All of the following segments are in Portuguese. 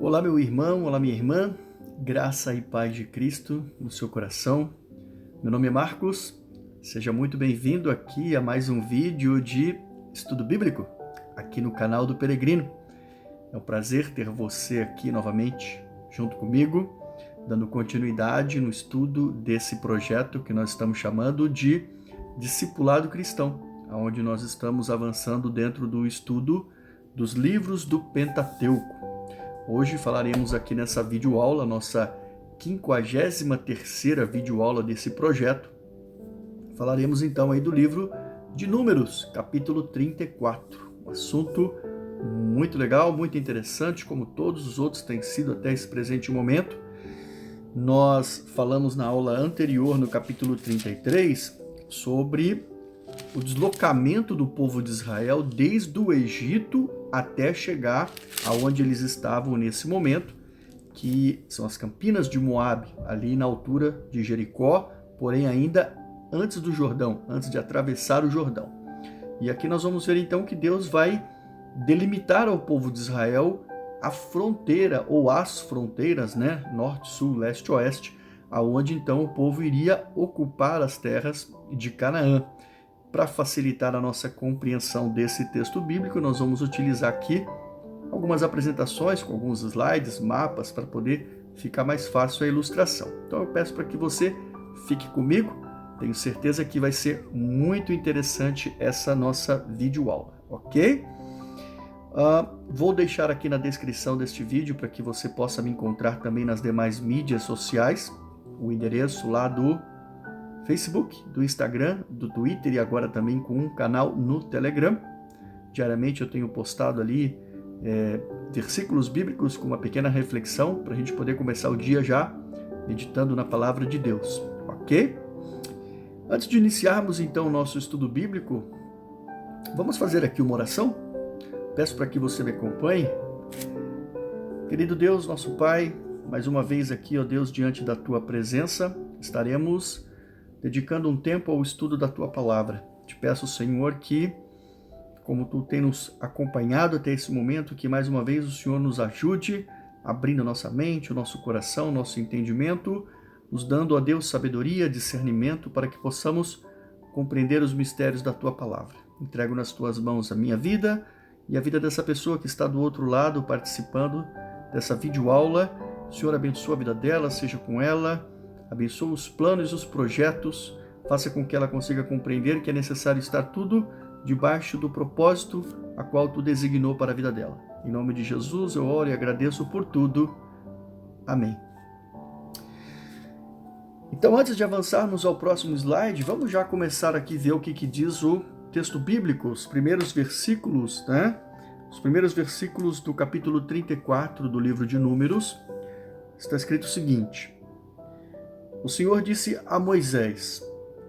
Olá, meu irmão, olá, minha irmã, graça e paz de Cristo no seu coração. Meu nome é Marcos, seja muito bem-vindo aqui a mais um vídeo de estudo bíblico, aqui no canal do Peregrino. É um prazer ter você aqui novamente, junto comigo, dando continuidade no estudo desse projeto que nós estamos chamando de Discipulado Cristão, onde nós estamos avançando dentro do estudo dos livros do Pentateuco. Hoje falaremos aqui nessa videoaula, nossa 53ª videoaula desse projeto. Falaremos então aí do livro de Números, capítulo 34. Um assunto muito legal, muito interessante, como todos os outros têm sido até esse presente momento. Nós falamos na aula anterior, no capítulo 33, sobre o deslocamento do povo de Israel desde o Egito até chegar aonde eles estavam nesse momento, que são as Campinas de Moabe, ali na altura de Jericó, porém ainda antes do Jordão, antes de atravessar o Jordão. E aqui nós vamos ver então que Deus vai delimitar ao povo de Israel a fronteira, ou as fronteiras, né? Norte, sul, leste, oeste, aonde então o povo iria ocupar as terras de Canaã. Para facilitar a nossa compreensão desse texto bíblico, nós vamos utilizar aqui algumas apresentações com alguns slides, mapas, para poder ficar mais fácil a ilustração. Então eu peço para que você fique comigo, tenho certeza que vai ser muito interessante essa nossa videoaula, ok? Vou deixar aqui na descrição deste vídeo para que você possa me encontrar também nas demais mídias sociais, o endereço lá do Facebook, do Instagram, do Twitter e agora também com um canal no Telegram. Diariamente eu tenho postado ali versículos bíblicos com uma pequena reflexão para a gente poder começar o dia já meditando na palavra de Deus, ok? Antes de iniciarmos então o nosso estudo bíblico, vamos fazer aqui uma oração? Peço para que você me acompanhe. Querido Deus, nosso Pai, mais uma vez aqui, ó Deus, diante da Tua presença, estaremos dedicando um tempo ao estudo da Tua Palavra. Te peço, Senhor, que, como Tu tem nos acompanhado até esse momento, que mais uma vez o Senhor nos ajude, abrindo nossa mente, o nosso coração, o nosso entendimento, nos dando, ó Deus, sabedoria, discernimento, para que possamos compreender os mistérios da Tua Palavra. Entrego nas Tuas mãos a minha vida e a vida dessa pessoa que está do outro lado, participando dessa videoaula. O Senhor abençoa a vida dela, seja com ela, abençoa os planos e os projetos, faça com que ela consiga compreender que é necessário estar tudo debaixo do propósito a qual Tu designou para a vida dela. Em nome de Jesus eu oro e agradeço por tudo. Amém. Então, antes de avançarmos ao próximo slide, vamos já começar aqui a ver o que diz o texto bíblico, os primeiros versículos, né? Os primeiros versículos do capítulo 34 do livro de Números. Está escrito o seguinte: O Senhor disse a Moisés: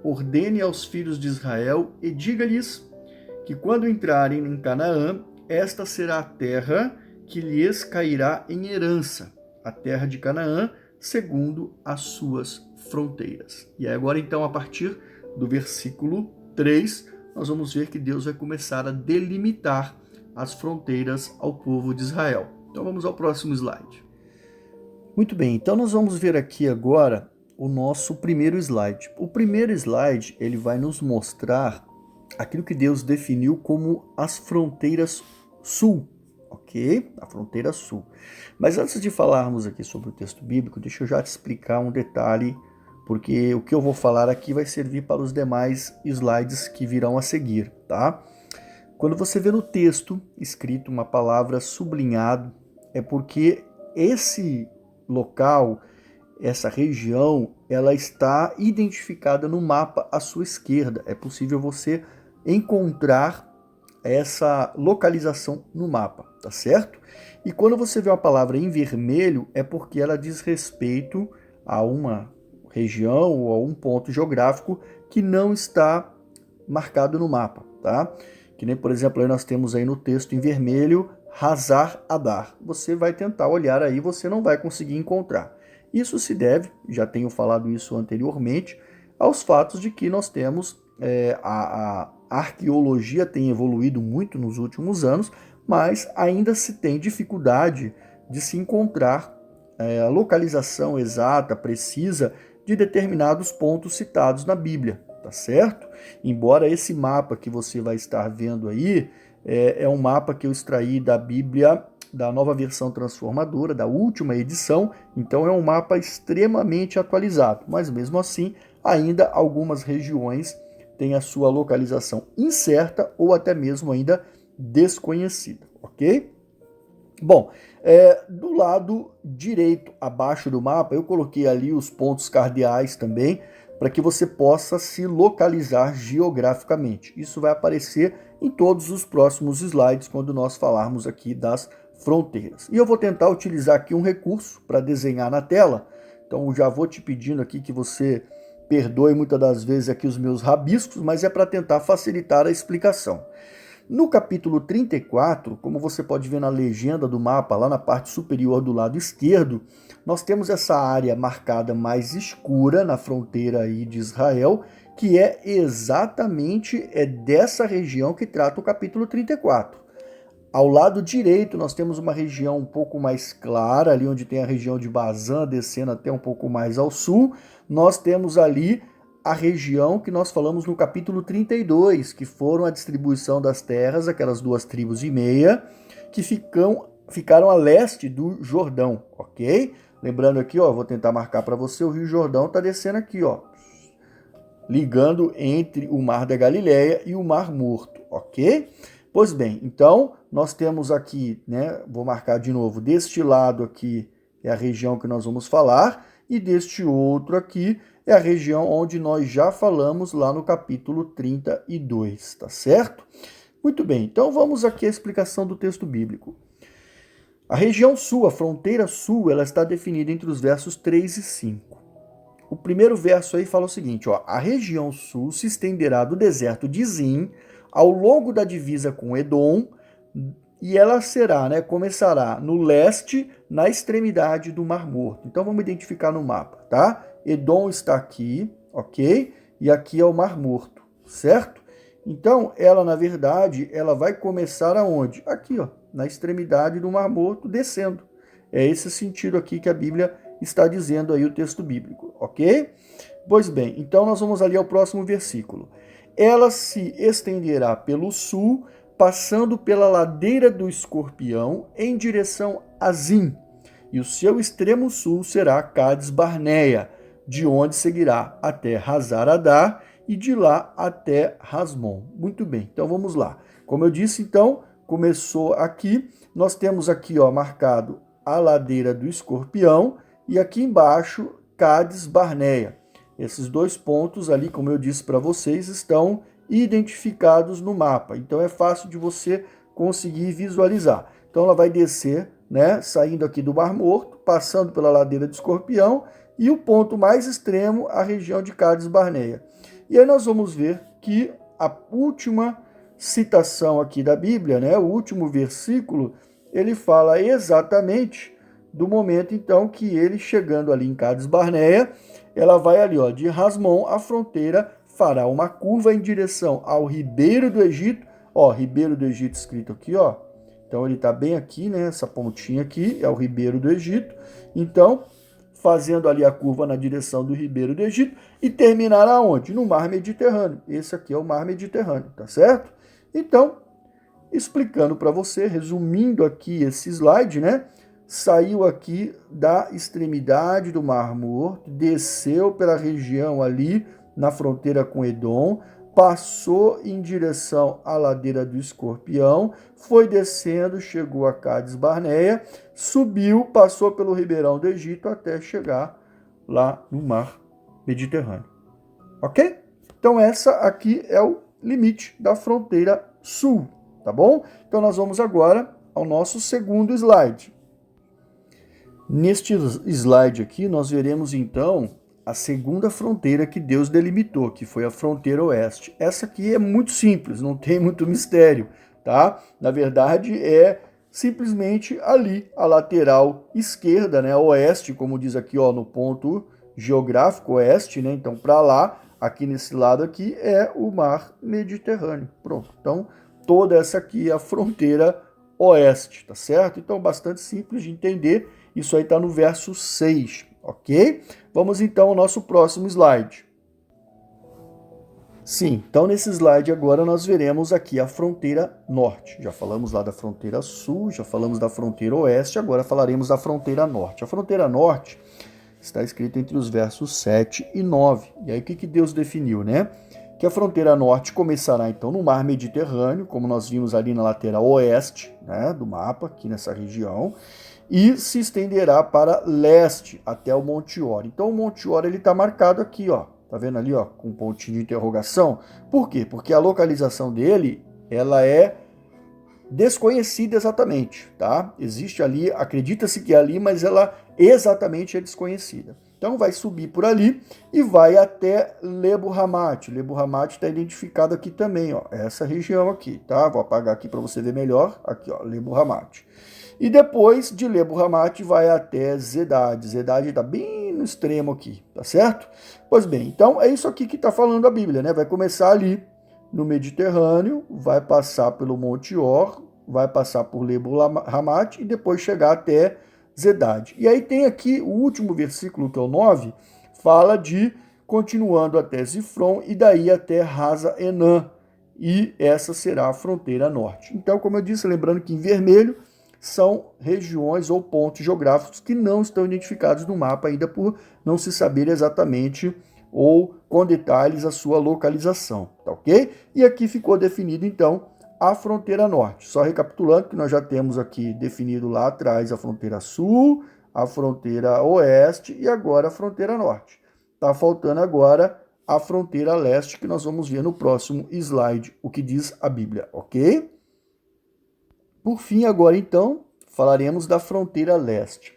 ordene aos filhos de Israel e diga-lhes que quando entrarem em Canaã, esta será a terra que lhes cairá em herança, a terra de Canaã, segundo as suas fronteiras. E agora então, a partir do versículo 3, nós vamos ver que Deus vai começar a delimitar as fronteiras ao povo de Israel. Então vamos ao próximo slide. Muito bem, então nós vamos ver aqui agora o nosso primeiro slide. O primeiro slide, ele vai nos mostrar aquilo que Deus definiu como as fronteiras sul, ok? A fronteira sul. Mas antes de falarmos aqui sobre o texto bíblico, deixa eu já te explicar um detalhe, porque o que eu vou falar aqui vai servir para os demais slides que virão a seguir, tá? Quando você vê no texto escrito uma palavra sublinhado, é porque esse local, essa região, ela está identificada no mapa à sua esquerda. É possível você encontrar essa localização no mapa, tá certo? E quando você vê uma palavra em vermelho, é porque ela diz respeito a uma região ou a um ponto geográfico que não está marcado no mapa, tá? Que nem, por exemplo, aí nós temos aí no texto em vermelho, Hazar Adar. Você vai tentar olhar aí, você não vai conseguir encontrar. Isso se deve, já tenho falado isso anteriormente, aos fatos de que nós temos, a arqueologia tem evoluído muito nos últimos anos, mas ainda se tem dificuldade de se encontrar a localização exata, precisa, de determinados pontos citados na Bíblia, tá certo? Embora esse mapa que você vai estar vendo aí é um mapa que eu extraí da Bíblia, da Nova Versão Transformadora, da última edição, então é um mapa extremamente atualizado, mas mesmo assim, ainda algumas regiões têm a sua localização incerta ou até mesmo ainda desconhecida, ok? Bom, do lado direito, abaixo do mapa, eu coloquei ali os pontos cardeais também, para que você possa se localizar geograficamente. Isso vai aparecer em todos os próximos slides, quando nós falarmos aqui das fronteiras. E eu vou tentar utilizar aqui um recurso para desenhar na tela, então já vou te pedindo aqui que você perdoe muitas das vezes aqui os meus rabiscos, mas é para tentar facilitar a explicação. No capítulo 34, como você pode ver na legenda do mapa, lá na parte superior do lado esquerdo, nós temos essa área marcada mais escura na fronteira aí de Israel, que é exatamente dessa região que trata o capítulo 34. Ao lado direito, nós temos uma região um pouco mais clara, ali onde tem a região de Bazã, descendo até um pouco mais ao sul. Nós temos ali a região que nós falamos no capítulo 32, que foram a distribuição das terras, aquelas 2,5 tribos, que ficaram a leste do Jordão, ok? Lembrando aqui, ó, vou tentar marcar para você, o Rio Jordão está descendo aqui, ó, ligando entre o Mar da Galileia e o Mar Morto, ok? Pois bem, então nós temos aqui, né, vou marcar de novo, deste lado aqui é a região que nós vamos falar, e deste outro aqui é a região onde nós já falamos lá no capítulo 32, tá certo? Muito bem, então vamos aqui à explicação do texto bíblico. A região sul, a fronteira sul, ela está definida entre os versos 3 e 5. O primeiro verso aí fala o seguinte, ó, a região sul se estenderá do deserto de Zin ao longo da divisa com Edom, e ela será, né, começará no leste, na extremidade do Mar Morto. Então vamos identificar no mapa, tá? Edom está aqui, ok? E aqui é o Mar Morto, certo? Então, ela, na verdade, ela vai começar aonde? Aqui, ó, na extremidade do Mar Morto, descendo. É esse sentido aqui que a Bíblia está dizendo aí, o texto bíblico, ok? Pois bem, então nós vamos ali ao próximo versículo. Ela se estenderá pelo sul, passando pela ladeira do Escorpião, em direção a Zim, e o seu extremo sul será Cades Barneia, de onde seguirá até Hazar-Adar e de lá até Rasmon. Muito bem, então vamos lá. Como eu disse, então, começou aqui, nós temos aqui, ó, marcado a ladeira do Escorpião e aqui embaixo Cades Barneia. Esses dois pontos ali, como eu disse para vocês, estão identificados no mapa. Então é fácil de você conseguir visualizar. Então ela vai descer, né, saindo aqui do Mar Morto, passando pela ladeira do Escorpião e o ponto mais extremo, a região de Cades Barneia. E aí nós vamos ver que a última citação aqui da Bíblia, né, o último versículo, ele fala exatamente do momento então que ele chegando ali em Cades Barneia, ela vai ali, ó, de Rasmon, a fronteira fará uma curva em direção ao Ribeiro do Egito, ó, Ribeiro do Egito escrito aqui, ó. Então ele está bem aqui, né, essa pontinha aqui é o Ribeiro do Egito. Então, fazendo ali a curva na direção do Ribeiro do Egito e terminar aonde? No Mar Mediterrâneo. Esse aqui é o Mar Mediterrâneo, tá certo? Então, explicando para você, resumindo aqui esse slide, né? Saiu aqui da extremidade do Mar Morto, desceu pela região ali na fronteira com Edom, passou em direção à ladeira do Escorpião, foi descendo, chegou a Cades Barneia, subiu, passou pelo Ribeirão do Egito até chegar lá no Mar Mediterrâneo. Ok? Então essa aqui é o limite da fronteira sul, tá bom? Então nós vamos agora ao nosso segundo slide. Neste slide aqui, nós veremos então a segunda fronteira que Deus delimitou, que foi a fronteira oeste. Essa aqui é muito simples, não tem muito mistério, tá? Na verdade, é simplesmente ali, a lateral esquerda, né, oeste, como diz aqui, ó, no ponto geográfico oeste, né? Então, para lá, aqui nesse lado aqui, é o Mar Mediterrâneo. Pronto. Então, toda essa aqui é a fronteira oeste, tá certo? Então, bastante simples de entender. Isso aí está no verso 6, ok? Vamos então ao nosso próximo slide. Sim, então nesse slide agora nós veremos aqui a fronteira norte. Já falamos lá da fronteira sul, já falamos da fronteira oeste, agora falaremos da fronteira norte. A fronteira norte está escrita entre os versos 7 e 9. E aí o que Deus definiu, né? Que a fronteira norte começará então no mar Mediterrâneo, como nós vimos ali na lateral oeste, né, do mapa, aqui nessa região, e se estenderá para leste até o Monte Or. Então o Monte Or ele está marcado aqui, ó. Tá vendo ali, ó, com um pontinho de interrogação? Por quê? Porque a localização dele, ela é desconhecida exatamente, tá? Existe ali, acredita-se que é ali, mas ela exatamente é desconhecida. Então vai subir por ali e vai até Lebo Hamat. Lebo Hamat está identificado aqui também, ó, essa região aqui, tá? Vou apagar aqui para você ver melhor. Aqui, ó, Lebo Hamat. E depois de Lebo Hamat vai até Zedad. Zedad está bem no extremo aqui, tá certo? Pois bem, então é isso aqui que está falando a Bíblia, né? Vai começar ali no Mediterrâneo, vai passar pelo Monte Or, vai passar por Lebo Hamat e depois chegar até Zedad. E aí tem aqui o último versículo, que é o 9, fala de continuando até Zifron e daí até Haza Enã. E essa será a fronteira norte. Então, como eu disse, lembrando que em vermelho são regiões ou pontos geográficos que não estão identificados no mapa ainda por não se saber exatamente ou com detalhes a sua localização, tá ok? E aqui ficou definido então a fronteira norte. Só recapitulando que nós já temos aqui definido lá atrás a fronteira sul, a fronteira oeste e agora a fronteira norte. Tá faltando agora a fronteira leste que nós vamos ver no próximo slide, o que diz a Bíblia, ok? Por fim, agora então, falaremos da fronteira leste.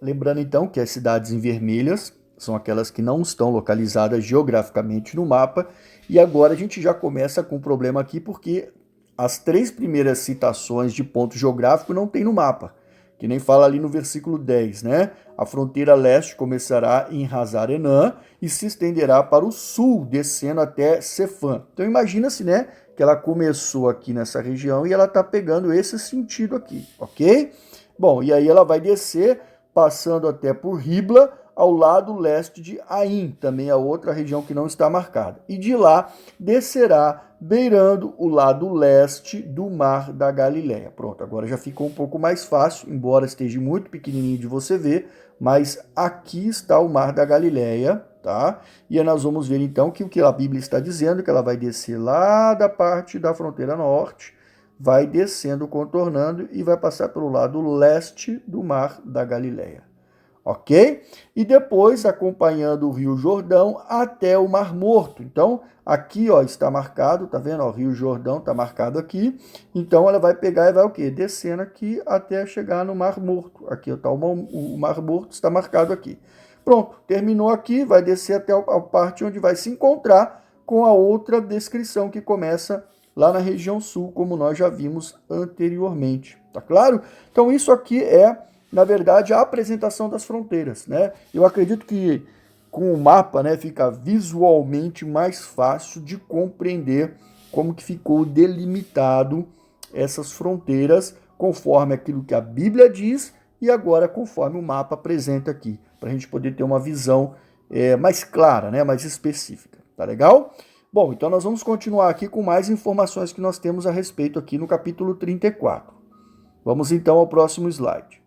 Lembrando então que as cidades em vermelhas são aquelas que não estão localizadas geograficamente no mapa, e agora a gente já começa com um problema aqui, porque as 3 primeiras citações de ponto geográfico não tem no mapa, que nem fala ali no versículo 10, né? A fronteira leste começará em Hazar Enã e se estenderá para o sul, descendo até Sefã. Então imagina-se, né, que ela começou aqui nessa região e ela está pegando esse sentido aqui, ok? Bom, e aí ela vai descer, passando até por Ribla, ao lado leste de Aim, também a outra região que não está marcada. E de lá descerá, beirando o lado leste do Mar da Galileia. Pronto, agora já ficou um pouco mais fácil, embora esteja muito pequenininho de você ver, mas aqui está o Mar da Galileia, tá? E aí nós vamos ver então que o que a Bíblia está dizendo, que ela vai descer lá da parte da fronteira norte, vai descendo, contornando e vai passar pelo lado leste do Mar da Galileia. Ok? E depois acompanhando o Rio Jordão até o Mar Morto. Então, aqui ó, está marcado, tá vendo? Ó, o Rio Jordão está marcado aqui. Então, ela vai pegar e vai o quê? Descendo aqui até chegar no Mar Morto. Aqui está o Mar Morto, está marcado aqui. Pronto, terminou aqui, vai descer até a parte onde vai se encontrar com a outra descrição que começa lá na região sul, como nós já vimos anteriormente. Tá claro? Então, isso aqui é, na verdade, a apresentação das fronteiras, né? Eu acredito que com o mapa, né, fica visualmente mais fácil de compreender como que ficou delimitado essas fronteiras, conforme aquilo que a Bíblia diz e agora conforme o mapa apresenta aqui, para a gente poder ter uma visão mais clara, né, mais específica. Tá legal? Bom, então nós vamos continuar aqui com mais informações que nós temos a respeito aqui no capítulo 34. Vamos então ao próximo slide.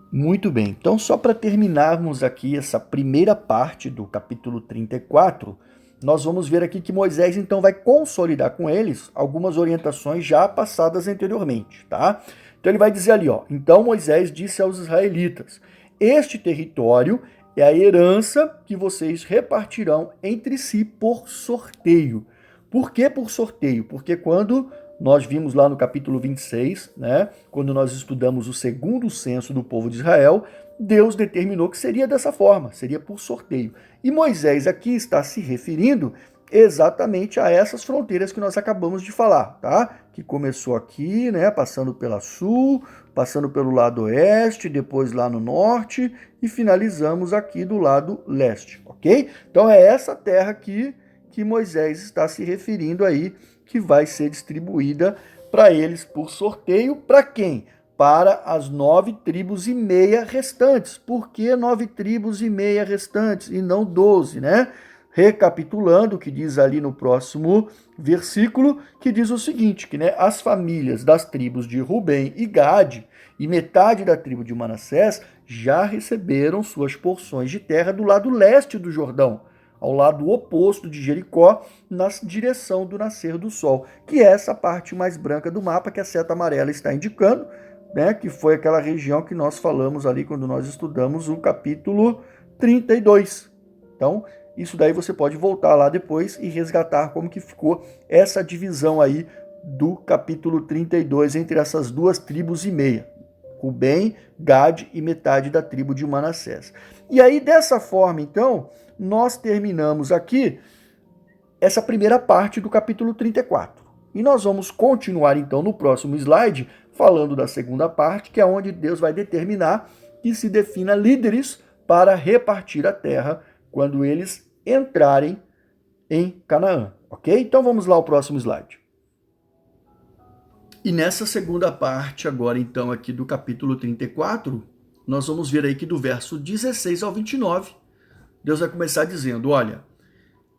Muito bem, então só para terminarmos aqui essa primeira parte do capítulo 34, nós vamos ver aqui que Moisés então vai consolidar com eles algumas orientações já passadas anteriormente, tá? Então ele vai dizer ali, ó, então Moisés disse aos israelitas, este território é a herança que vocês repartirão entre si por sorteio. Por que por sorteio? Porque quando nós vimos lá no capítulo 26, né, quando nós estudamos o segundo censo do povo de Israel, Deus determinou que seria dessa forma, seria por sorteio. E Moisés aqui está se referindo exatamente a essas fronteiras que nós acabamos de falar, tá? Que começou aqui, né, passando pela sul, passando pelo lado oeste, depois lá no norte e finalizamos aqui do lado leste, ok? Então é essa terra aqui que Moisés está se referindo aí, que vai ser distribuída para eles por sorteio. Para quem? Para as 9,5 tribos restantes. Por que 9,5 tribos restantes e não 12, né? Recapitulando o que diz ali no próximo versículo, que diz o seguinte, que, né, as famílias das tribos de Rubem e Gade e metade da tribo de Manassés já receberam suas porções de terra do lado leste do Jordão, ao lado oposto de Jericó, na direção do nascer do sol, que é essa parte mais branca do mapa que a seta amarela está indicando, né, que foi aquela região que nós falamos ali quando nós estudamos o capítulo 32. Então, isso daí você pode voltar lá depois e resgatar como que ficou essa divisão aí do capítulo 32 entre essas 2,5 tribos. Rubem, Gade e metade da tribo de Manassés. E aí, dessa forma, então, nós terminamos aqui essa primeira parte do capítulo 34. E nós vamos continuar, então, no próximo slide, falando da segunda parte, que é onde Deus vai determinar que se defina líderes para repartir a terra quando eles entrarem em Canaã, ok? Então vamos lá ao próximo slide. E nessa segunda parte agora, então, aqui do capítulo 34, nós vamos ver aí que do verso 16 ao 29, Deus vai começar dizendo, olha,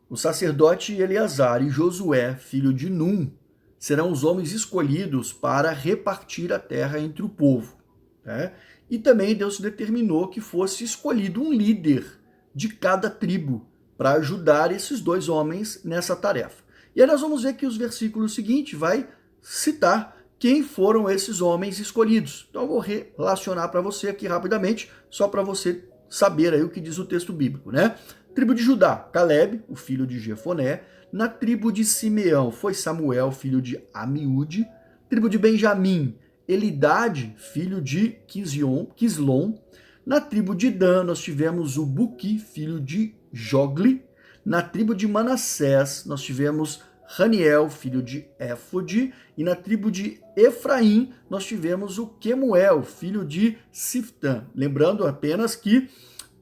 o sacerdote Eleazar e Josué, filho de Num, serão os homens escolhidos para repartir a terra entre o povo, né? E também Deus determinou que fosse escolhido um líder de cada tribo para ajudar esses dois homens nessa tarefa. E aí nós vamos ver que os versículos seguintes vai citar quem foram esses homens escolhidos. Então eu vou relacionar para você aqui rapidamente, só para você saber aí o que diz o texto bíblico, né? Tribo de Judá, Caleb, o filho de Jefoné. Na tribo de Simeão foi Samuel, filho de Amiúde. Tribo de Benjamim, Elidade, filho de Quislom. Na tribo de Dan, nós tivemos o Buqui, filho de Jogli. Na tribo de Manassés, nós tivemos Raniel, filho de Éfode. E na tribo de Efraim, nós tivemos o Quemuel, filho de Siftã. Lembrando apenas que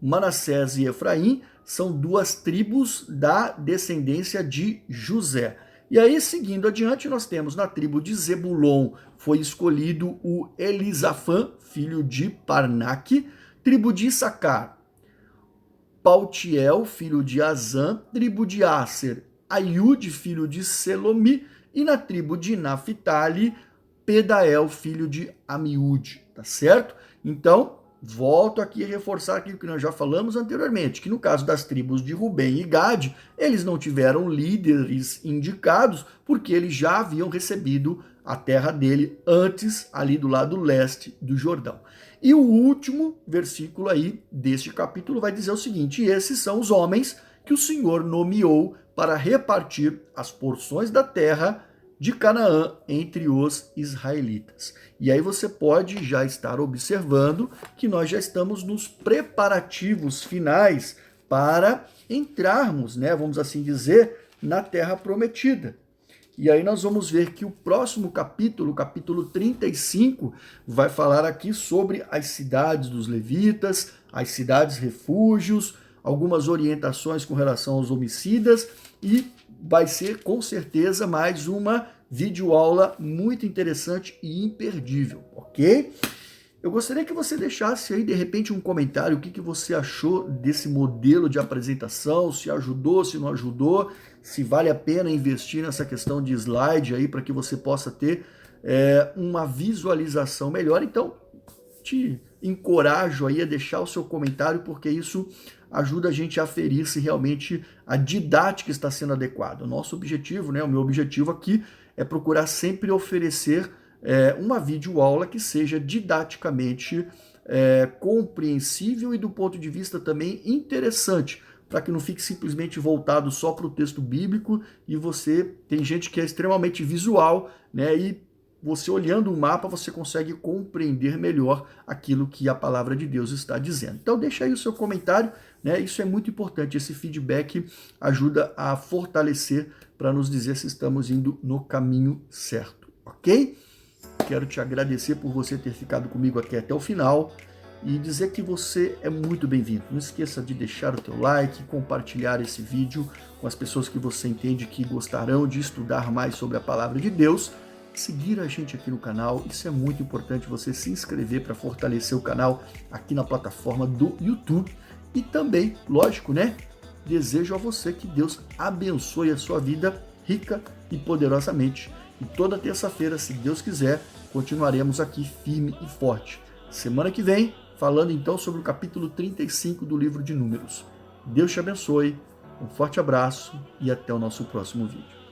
Manassés e Efraim são duas tribos da descendência de José. E aí, seguindo adiante, nós temos na tribo de Zebulon, foi escolhido o Elisafã, filho de Parnaque. Tribo de Issacar, Paltiel, filho de Azã. Tribo de Asser, Aiude, filho de Selomi. E na tribo de Naphtali, Pedael, filho de Amiúde. Tá certo? Então, volto aqui a reforçar aquilo que nós já falamos anteriormente, que no caso das tribos de Rubem e Gade, eles não tiveram líderes indicados, porque eles já haviam recebido a terra dele antes, ali do lado leste do Jordão. E o último versículo aí deste capítulo vai dizer o seguinte, e esses são os homens que o Senhor nomeou para repartir as porções da terra de Canaã entre os israelitas. E aí você pode já estar observando que nós já estamos nos preparativos finais para entrarmos, né, vamos assim dizer, na terra prometida. E aí nós vamos ver que o próximo capítulo, o capítulo 35, vai falar aqui sobre as cidades dos levitas, as cidades refúgios, algumas orientações com relação aos homicidas e vai ser com certeza mais uma videoaula muito interessante e imperdível, ok? Eu gostaria que você deixasse aí de repente um comentário, o que você achou desse modelo de apresentação, se ajudou, se não ajudou, se vale a pena investir nessa questão de slide aí para que você possa ter uma visualização melhor. Então, te encorajo aí a deixar o seu comentário, porque isso ajuda a gente a aferir se realmente a didática está sendo adequada. O nosso objetivo, né, o meu objetivo aqui é procurar sempre oferecer uma videoaula que seja didaticamente compreensível e do ponto de vista também interessante, para que não fique simplesmente voltado só para o texto bíblico e você, tem gente que é extremamente visual, né, e você olhando o mapa, você consegue compreender melhor aquilo que a palavra de Deus está dizendo. Então deixa aí o seu comentário, né? Isso é muito importante, esse feedback ajuda a fortalecer para nos dizer se estamos indo no caminho certo, ok? Quero te agradecer por você ter ficado comigo aqui até o final e dizer que você é muito bem-vindo. Não esqueça de deixar o teu like, compartilhar esse vídeo com as pessoas que você entende que gostarão de estudar mais sobre a palavra de Deus. seguir a gente aqui no canal. Isso é muito importante, você se inscrever para fortalecer o canal aqui na plataforma do YouTube. E também, lógico, né? Desejo a você que Deus abençoe a sua vida rica e poderosamente. E toda terça-feira, se Deus quiser, continuaremos aqui firme e forte. Semana que vem, falando então sobre o capítulo 35 do livro de Números. Deus te abençoe, um forte abraço e até o nosso próximo vídeo.